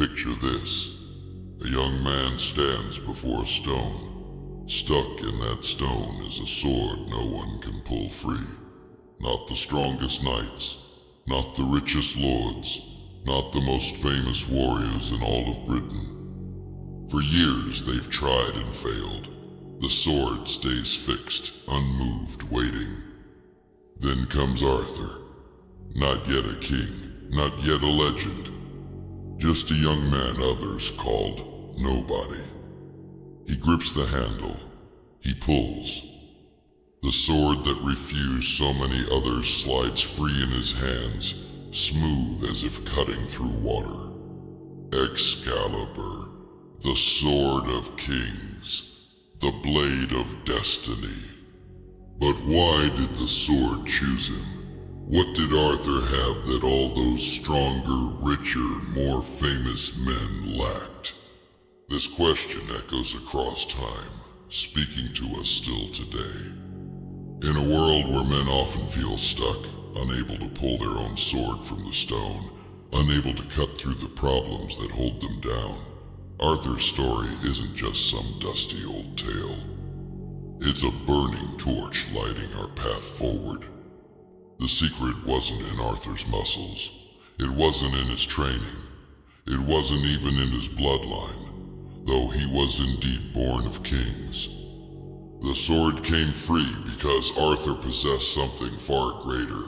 Picture this. A young man stands before a stone. Stuck in that stone is a sword no one can pull free. Not the strongest knights, not the richest lords, not the most famous warriors in all of Britain. For years they've tried and failed. The sword stays fixed, unmoved, waiting. Then comes Arthur. Not yet a king, not yet a legend. Just a young man others called Nobody. He grips the handle. He pulls. The sword that refused so many others slides free in his hands, smooth as if cutting through water. Excalibur, the sword of kings, the blade of destiny. But why did the sword choose him? What did Arthur have that all those stronger, richer, more famous men lacked? This question echoes across time, speaking to us still today. In a world where men often feel stuck, unable to pull their own sword from the stone, unable to cut through the problems that hold them down, Arthur's story isn't just some dusty old tale. It's a burning torch lighting our path forward. The secret wasn't in Arthur's muscles. It wasn't in his training. It wasn't even in his bloodline, though he was indeed born of kings. The sword came free because Arthur possessed something far greater,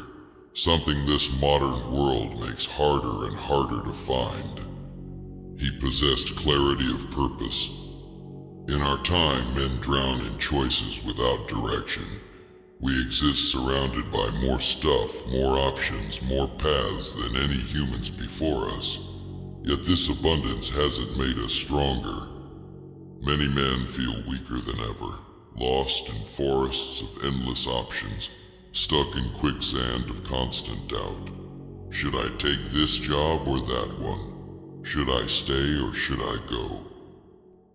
something this modern world makes harder and harder to find. He possessed clarity of purpose. In our time, men drown in choices without direction. We exist surrounded by more stuff, more options, more paths than any humans before us. Yet this abundance hasn't made us stronger. Many men feel weaker than ever, lost in forests of endless options, stuck in quicksand of constant doubt. Should I take this job or that one? Should I stay or should I go?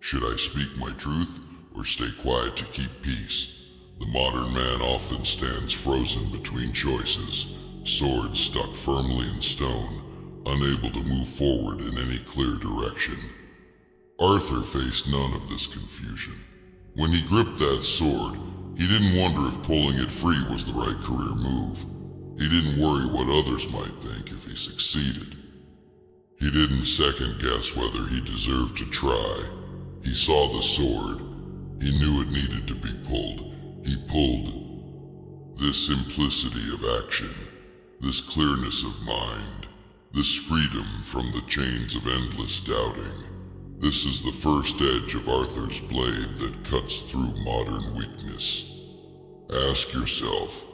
Should I speak my truth or stay quiet to keep peace? The modern man often stands frozen between choices, sword stuck firmly in stone, unable to move forward in any clear direction. Arthur faced none of this confusion. When he gripped that sword, he didn't wonder if pulling it free was the right career move. He didn't worry what others might think if he succeeded. He didn't second guess whether he deserved to try. He saw the sword. He knew it needed to be pulled. He pulled it. This simplicity of action, this clearness of mind, this freedom from the chains of endless doubting. This is the first edge of Arthur's blade that cuts through modern weakness. Ask yourself,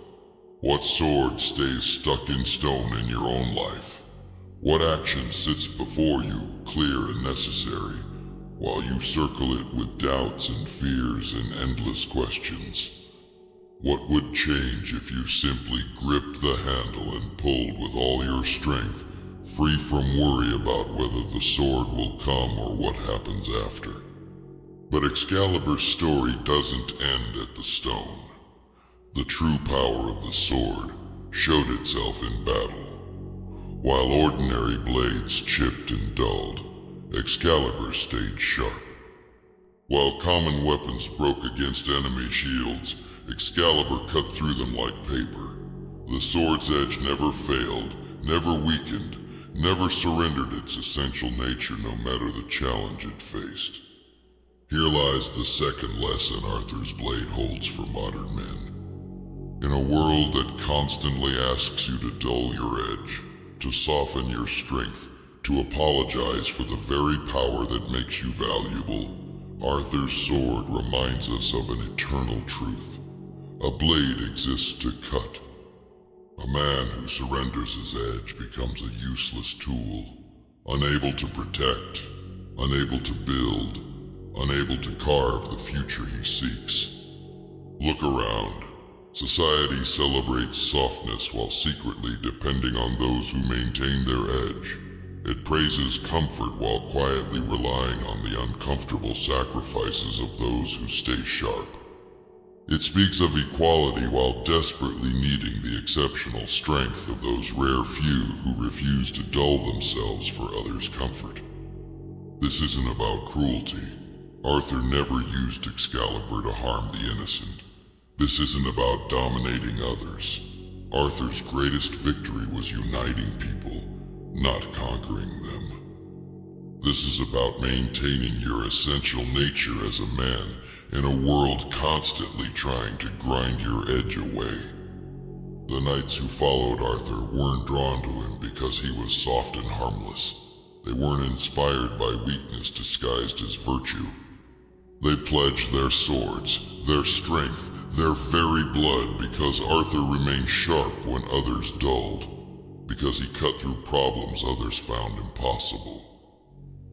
what sword stays stuck in stone in your own life? What action sits before you, clear and necessary, while you circle it with doubts and fears and endless questions? What would change if you simply gripped the handle and pulled with all your strength, free from worry about whether the sword will come or what happens after? But Excalibur's story doesn't end at the stone. The true power of the sword showed itself in battle. While ordinary blades chipped and dulled, Excalibur stayed sharp. While common weapons broke against enemy shields, Excalibur cut through them like paper. The sword's edge never failed, never weakened, never surrendered its essential nature no matter the challenge it faced. Here lies the second lesson Arthur's blade holds for modern men. In a world that constantly asks you to dull your edge, to soften your strength, to apologize for the very power that makes you valuable, Arthur's sword reminds us of an eternal truth. A blade exists to cut. A man who surrenders his edge becomes a useless tool, unable to protect, unable to build, unable to carve the future he seeks. Look around. Society celebrates softness while secretly depending on those who maintain their edge. It praises comfort while quietly relying on the uncomfortable sacrifices of those who stay sharp. It speaks of equality while desperately needing the exceptional strength of those rare few who refuse to dull themselves for others' comfort. This isn't about cruelty. Arthur never used Excalibur to harm the innocent. This isn't about dominating others. Arthur's greatest victory was uniting people, not conquering them. This is about maintaining your essential nature as a man in a world constantly trying to grind your edge away. The knights who followed Arthur weren't drawn to him because he was soft and harmless. They weren't inspired by weakness disguised as virtue. They pledged their swords, their strength, their very blood because Arthur remained sharp when others dulled, because he cut through problems others found impossible,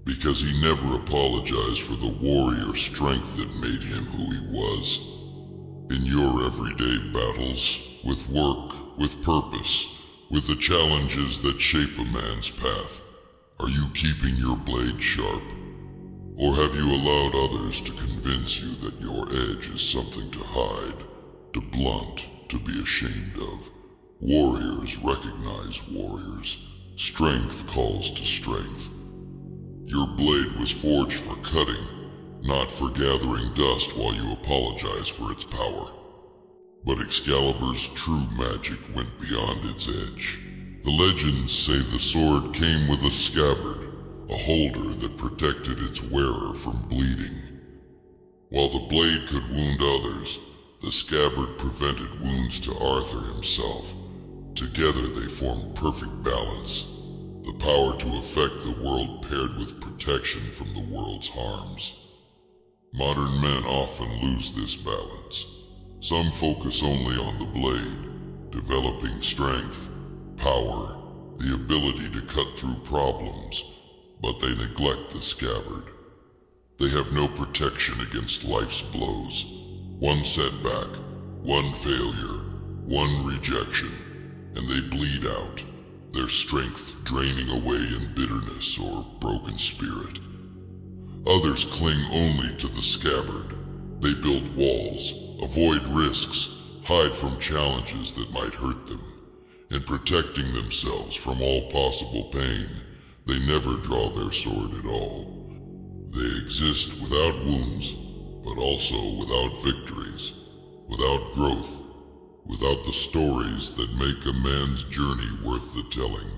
because he never apologized for the warrior strength that made him who he was. In your everyday battles, with work, with purpose, with the challenges that shape a man's path, are you keeping your blade sharp? Or have you allowed others to convince you that your edge is something to hide, to blunt, to be ashamed of? Warriors recognize warriors. Strength calls to strength. Your blade was forged for cutting, not for gathering dust while you apologize for its power. But Excalibur's true magic went beyond its edge. The legends say the sword came with a scabbard, a holder that protected its wearer from bleeding. While the blade could wound others, the scabbard prevented wounds to Arthur himself. Together they formed perfect balance, the power to affect the world paired with protection from the world's harms. Modern men often lose this balance. Some focus only on the blade, developing strength, power, the ability to cut through problems, but they neglect the scabbard. They have no protection against life's blows. One setback, one failure, one rejection, and they bleed out, their strength draining away in bitterness or broken spirit. Others cling only to the scabbard. They build walls, avoid risks, hide from challenges that might hurt them. In protecting themselves from all possible pain, they never draw their sword at all. They exist without wounds, but also without victories, without growth, without the stories that make a man's journey worth the telling.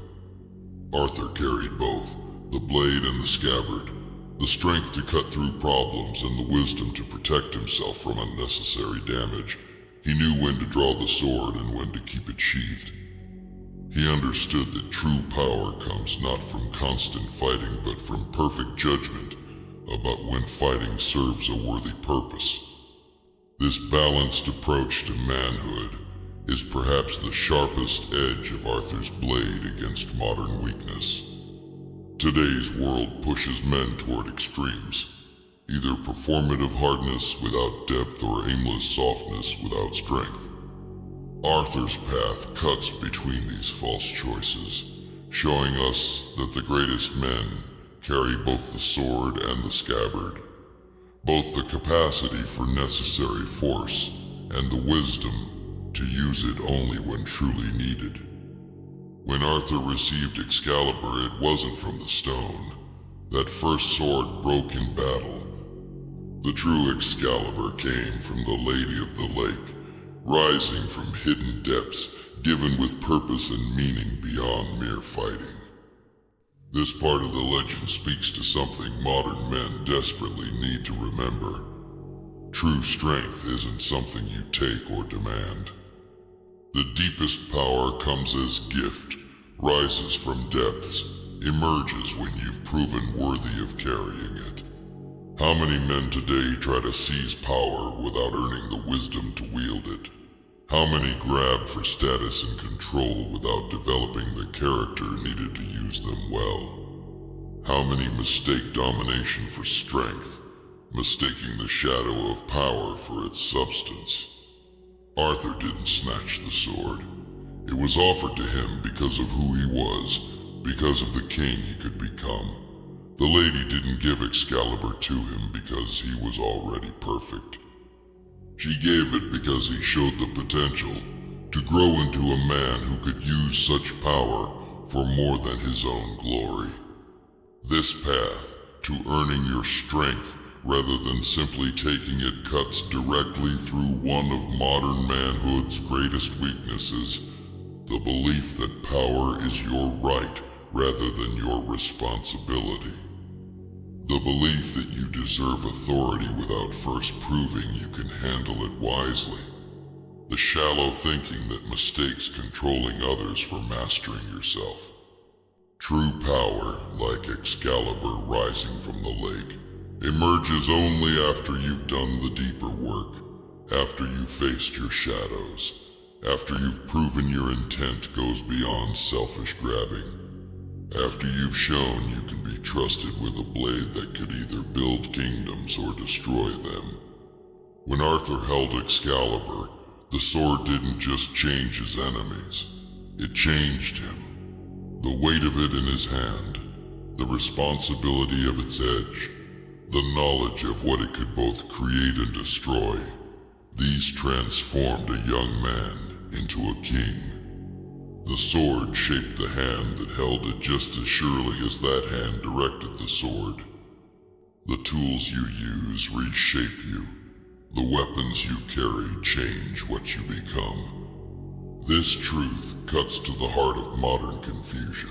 Arthur carried both, the blade and the scabbard, the strength to cut through problems and the wisdom to protect himself from unnecessary damage. He knew when to draw the sword and when to keep it sheathed. He understood that true power comes not from constant fighting but from perfect judgment about when fighting serves a worthy purpose. This balanced approach to manhood is perhaps the sharpest edge of Arthur's blade against modern weakness. Today's world pushes men toward extremes, either performative hardness without depth or aimless softness without strength. Arthur's path cuts between these false choices, showing us that the greatest men carry both the sword and the scabbard, both the capacity for necessary force and the wisdom to use it only when truly needed. When Arthur received Excalibur, it wasn't from the stone. That first sword broke in battle. The true Excalibur came from the Lady of the Lake, rising from hidden depths, given with purpose and meaning beyond mere fighting. This part of the legend speaks to something modern men desperately need to remember. True strength isn't something you take or demand. The deepest power comes as gift, rises from depths, emerges when you've proven worthy of carrying it. How many men today try to seize power without earning the wisdom to wield it? How many grab for status and control without developing the character needed to use them well? How many mistake domination for strength, mistaking the shadow of power for its substance? Arthur didn't snatch the sword. It was offered to him because of who he was, because of the king he could become. The lady didn't give Excalibur to him because he was already perfect. She gave it because he showed the potential to grow into a man who could use such power for more than his own glory. This path, to earning your strength rather than simply taking it cuts directly through one of modern manhood's greatest weaknesses, the belief that power is your right rather than your responsibility. The belief that you deserve authority without first proving you can handle it wisely. The shallow thinking that mistakes controlling others for mastering yourself. True power, like Excalibur rising from the lake, emerges only after you've done the deeper work, after you've faced your shadows, after you've proven your intent goes beyond selfish grabbing, after you've shown you can be trusted with a blade that could either build kingdoms or destroy them. When Arthur held Excalibur, the sword didn't just change his enemies, it changed him. The weight of it in his hand, the responsibility of its edge, the knowledge of what it could both create and destroy, these transformed a young man into a king. The sword shaped the hand that held it just as surely as that hand directed the sword. The tools you use reshape you. The weapons you carry change what you become. This truth cuts to the heart of modern confusion,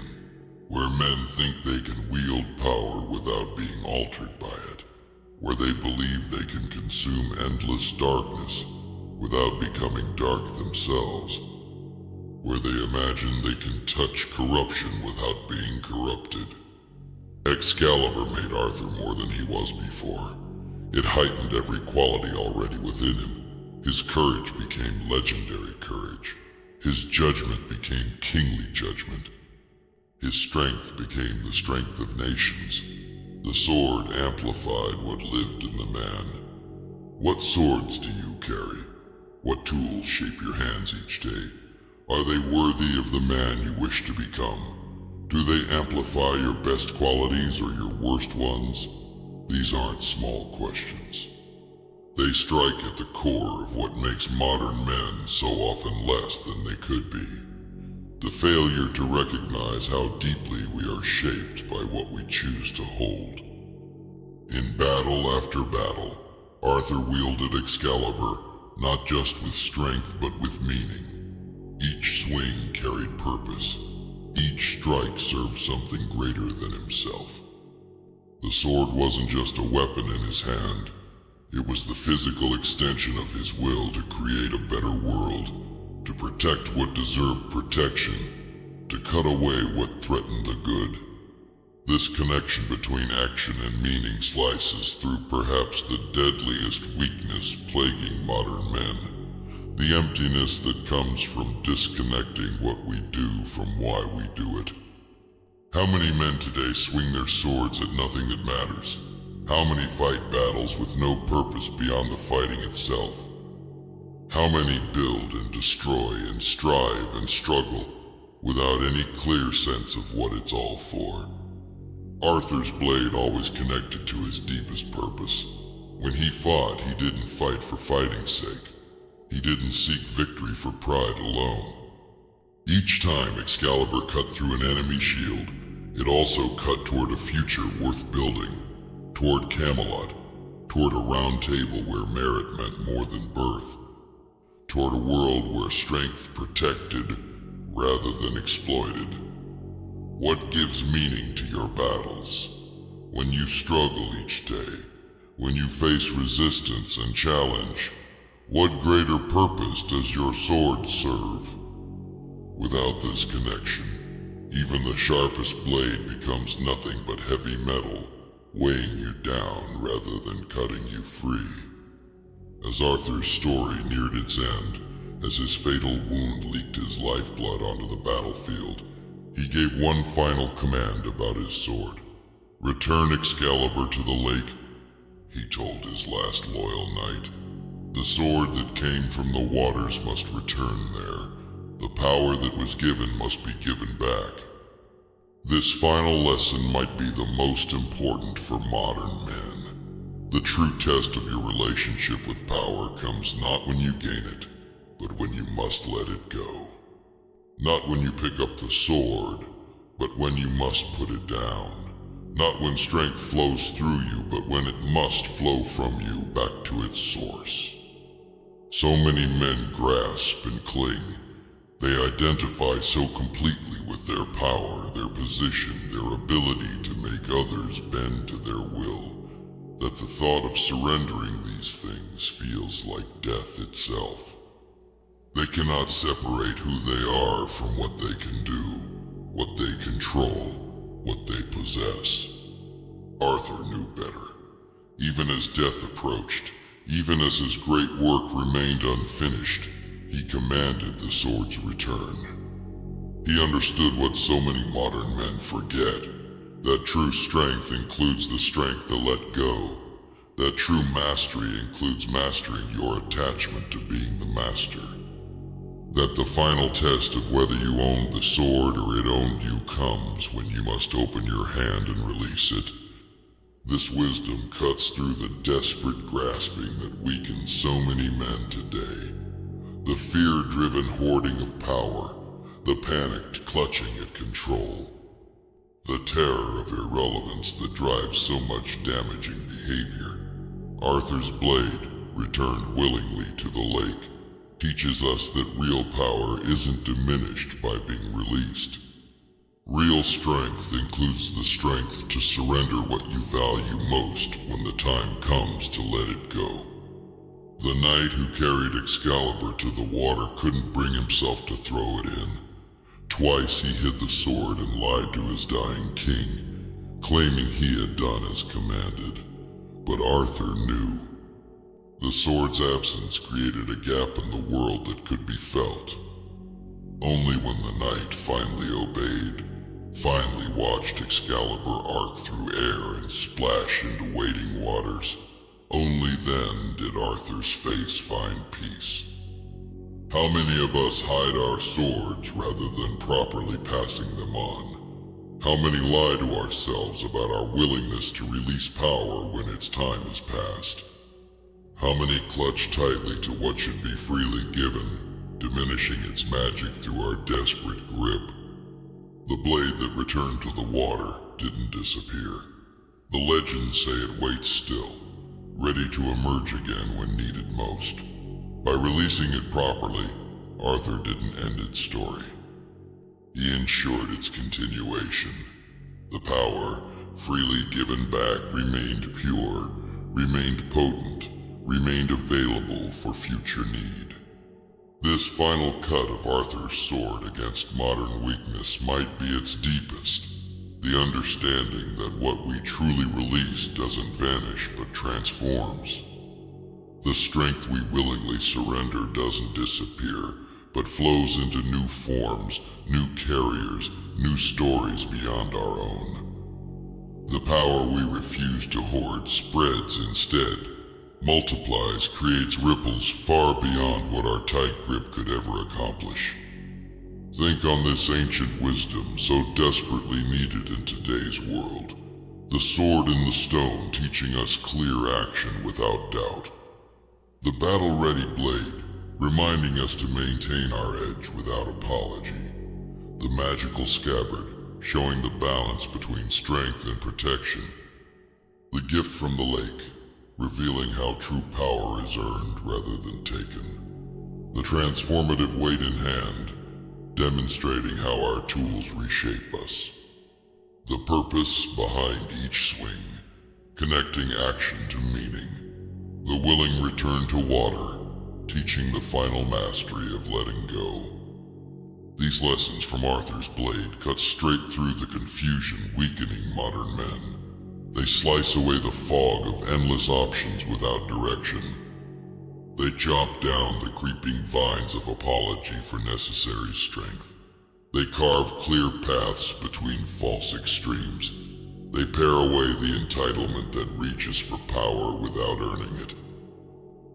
where men think they can wield power without being altered by it, where they believe they can consume endless darkness without becoming dark themselves, where they imagine they can touch corruption without being corrupted. Excalibur made Arthur more than he was before. It heightened every quality already within him. His courage became legendary courage. His judgment became kingly judgment. His strength became the strength of nations. The sword amplified what lived in the man. What swords do you carry? What tools shape your hands each day? Are they worthy of the man you wish to become? Do they amplify your best qualities or your worst ones? These aren't small questions. They strike at the core of what makes modern men so often less than they could be. The failure to recognize how deeply we are shaped by what we choose to hold. In battle after battle, Arthur wielded Excalibur, not just with strength but with meaning. Each swing carried purpose. Each strike served something greater than himself. The sword wasn't just a weapon in his hand. It was the physical extension of his will to create a better world, to protect what deserved protection, to cut away what threatened the good. This connection between action and meaning slices through perhaps the deadliest weakness plaguing modern men. The emptiness that comes from disconnecting what we do from why we do it. How many men today swing their swords at nothing that matters? How many fight battles with no purpose beyond the fighting itself? How many build and destroy and strive and struggle without any clear sense of what it's all for? Arthur's blade always connected to his deepest purpose. When he fought, he didn't fight for fighting's sake. He didn't seek victory for pride alone. Each time Excalibur cut through an enemy shield, it also cut toward a future worth building, toward Camelot, toward a round table where merit meant more than birth, toward a world where strength protected rather than exploited. What gives meaning to your battles? When you struggle each day, when you face resistance and challenge, what greater purpose does your sword serve? Without this connection, even the sharpest blade becomes nothing but heavy metal, weighing you down rather than cutting you free. As Arthur's story neared its end, as his fatal wound leaked his lifeblood onto the battlefield, he gave one final command about his sword. Return Excalibur to the lake, he told his last loyal knight. The sword that came from the waters must return there. The power that was given must be given back. This final lesson might be the most important for modern men. The true test of your relationship with power comes not when you gain it, but when you must let it go. Not when you pick up the sword, but when you must put it down. Not when strength flows through you, but when it must flow from you back to its source. So many men grasp and cling. They identify so completely with their power, their position, their ability to make others bend to their will, that the thought of surrendering these things feels like death itself. They cannot separate who they are from what they can do, what they control, what they possess. Arthur knew better. Even as death approached, even as his great work remained unfinished, he commanded the sword's return. He understood what so many modern men forget, that true strength includes the strength to let go, that true mastery includes mastering your attachment to being the master, that the final test of whether you owned the sword or it owned you comes when you must open your hand and release it. This wisdom cuts through the desperate grasping that weakens so many men today. The fear-driven hoarding of power, the panicked clutching at control, the terror of irrelevance that drives so much damaging behavior. Arthur's blade, returned willingly to the lake, teaches us that real power isn't diminished by being released. Real strength includes the strength to surrender what you value most when the time comes to let it go. The knight who carried Excalibur to the water couldn't bring himself to throw it in. Twice he hid the sword and lied to his dying king, claiming he had done as commanded. But Arthur knew. The sword's absence created a gap in the world that could be felt. Only when the knight finally obeyed, finally watched Excalibur arc through air and splash into waiting waters, only then did Arthur's face find peace. How many of us hide our swords rather than properly passing them on? How many lie to ourselves about our willingness to release power when its time is past? How many clutch tightly to what should be freely given, diminishing its magic through our desperate grip? The blade that returned to the water didn't disappear. The legends say it waits still, ready to emerge again when needed most. By releasing it properly, Arthur didn't end its story. He ensured its continuation. The power, freely given back, remained pure, remained potent, remained available for future need. This final cut of Arthur's sword against modern weakness might be its deepest, the understanding that what we truly release doesn't vanish but transforms. The strength we willingly surrender doesn't disappear, but flows into new forms, new carriers, new stories beyond our own. The power we refuse to hoard spreads instead, multiplies, creates ripples far beyond what our tight grip could ever accomplish. Think on this ancient wisdom so desperately needed in today's world. The sword in the stone teaching us clear action without doubt. The battle-ready blade reminding us to maintain our edge without apology. The magical scabbard showing the balance between strength and protection. The gift from the lake revealing how true power is earned rather than taken. The transformative weight in hand demonstrating how our tools reshape us. The purpose behind each swing, connecting action to meaning. The willing return to water, teaching the final mastery of letting go. These lessons from Arthur's blade cut straight through the confusion weakening modern men. They slice away the fog of endless options without direction. They chop down the creeping vines of apology for necessary strength. They carve clear paths between false extremes. They pare away the entitlement that reaches for power without earning it.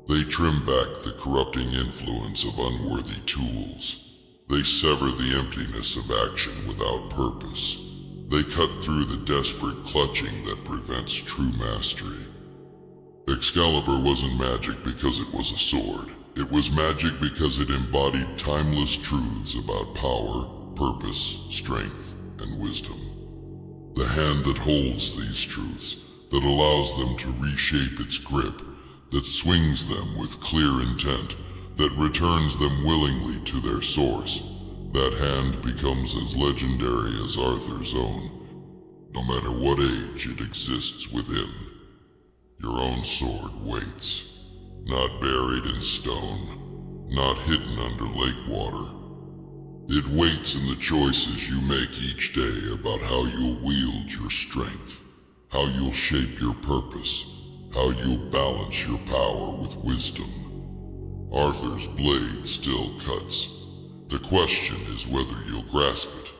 They trim back the corrupting influence of unworthy tools. They sever the emptiness of action without purpose. They cut through the desperate clutching that prevents true mastery. Excalibur wasn't magic because it was a sword. It was magic because it embodied timeless truths about power, purpose, strength, and wisdom. The hand that holds these truths, that allows them to reshape its grip, that swings them with clear intent, that returns them willingly to their source, that hand becomes as legendary as Arthur's own, no matter what age it exists within. Your own sword waits, not buried in stone, not hidden under lake water. It waits in the choices you make each day about how you'll wield your strength, how you'll shape your purpose, how you'll balance your power with wisdom. Arthur's blade still cuts. The question is whether you'll grasp it,